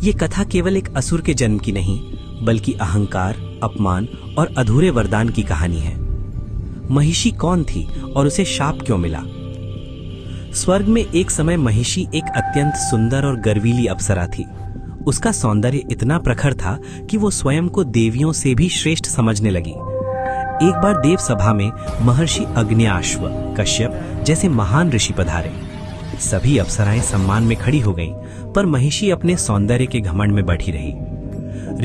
ये कथा केवल एक असुर के जन्म की नहीं, बल्कि अहंकार, अपमान और अधूरे वरदान की कहानी है। महिषी कौन थी और उसे शाप क्यों मिला? स्वर्ग में एक समय महिषी एक अत्यंत सुंदर और गर्वीली अप्सरा थी। उसका सौंदर्य इतना प्रखर था कि वो स्वयं को देवियों से भी श्रेष्ठ समझने लगी। एक बार देव सभा में महर्षि अग्न्याश्व, कश्यप जैसे महान ऋषि पधारे। सभी अप्सराएं सम्मान में खड़ी हो गईं, पर महिषी अपने सौंदर्य के घमंड में बैठी रही।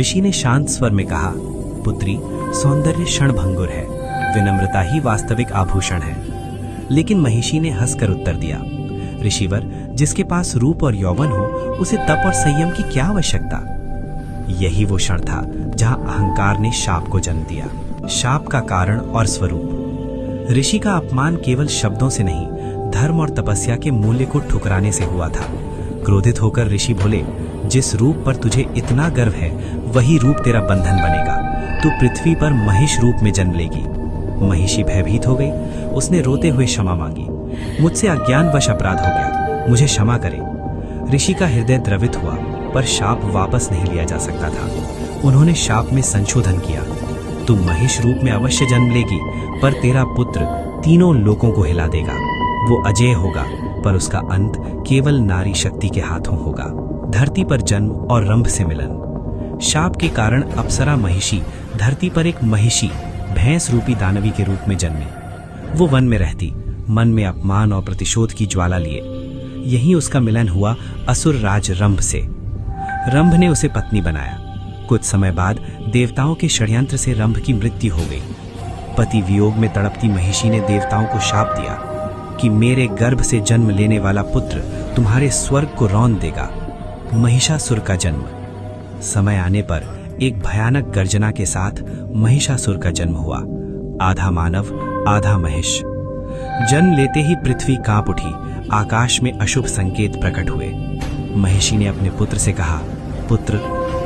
ऋषि ने शांत स्वर में कहा, पुत्री, सौंदर्य क्षणभंगुर है, विनम्रता ही वास्तविक आभूषण है। लेकिन महिषी ने हंसकर उत्तर दिया, ऋषिवर, जिसके पास रूप और यौवन हो, उसे तप और संयम की क्या आवश्यकता? यही वो क्षण था जहां अहंकार ने शाप को जन्म दिया। शाप का कारण और स्वरूप। ऋषि का अपमान केवल शब्दों से नहीं, धर्म और तपस्या के मूल्य को ठुकराने से हुआ था। क्रोधित होकर ऋषि बोले, जिस रूप पर तुझे इतना गर्व है, वही रूप तेरा बंधन बनेगा। तू पृथ्वी पर महिष रूप में जन्म लेगी। महिषी भयभीत हो गई। उसने रोते हुए क्षमा मांगी, मुझसे अज्ञानवश अपराध हो गया, मुझे क्षमा करें। ऋषि का हृदय द्रवित हुआ, पर शाप वापस नहीं लिया जा सकता था। उन्होंने शाप में संशोधन किया, तू महिष रूप में अवश्य जन्म लेगी, पर तेरा पुत्र तीनों लोकों को हिला देगा। वो अजेय होगा, पर उसका अंत केवल नारी शक्ति के हाथों होगा। धरती पर जन्म और रंभ से मिलन। शाप के कारण अप्सरा महिषी धरती पर एक महिषी, भैंस रूपी दानवी के रूप में जन्मी। वो वन में रहती, मन में अपमान और प्रतिशोध की ज्वाला लिए। यहीं उसका मिलन हुआ असुर राज रंभ से। रंभ ने उसे पत्नी बनाया। कुछ समय बाद देवताओं के षड्यंत्र से रंभ की मृत्यु हो गई। पति वियोग में तड़पती महिषी ने देवताओं को शाप दिया कि मेरे गर्भ से जन्म लेने वाला पुत्र तुम्हारे स्वर्ग को रौंद देगा। महिषासुर का जन्म। समय आने पर एक भयानक गर्जना के साथ महिषासुर का जन्म हुआ। आधा मानव, आधा महिष। जन्म लेते ही पृथ्वी कांप उठी, आकाश में अशुभ संकेत प्रकट हुए। महिषी ने अपने पुत्र से कहा, पुत्र,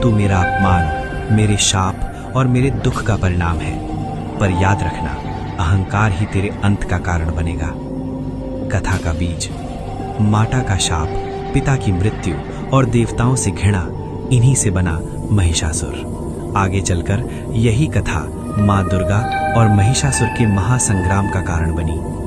तू मेरा अपमान, मेरे शाप और मेरे दुख का परिणाम है, पर याद रखना, अहंकार ही तेरे अंत का कारण बनेगा। कथा का बीज। माता का शाप, पिता की मृत्यु और देवताओं से घृणा, इन्हीं से बना महिषासुर। आगे चलकर यही कथा मां दुर्गा और महिषासुर के महासंग्राम का कारण बनी।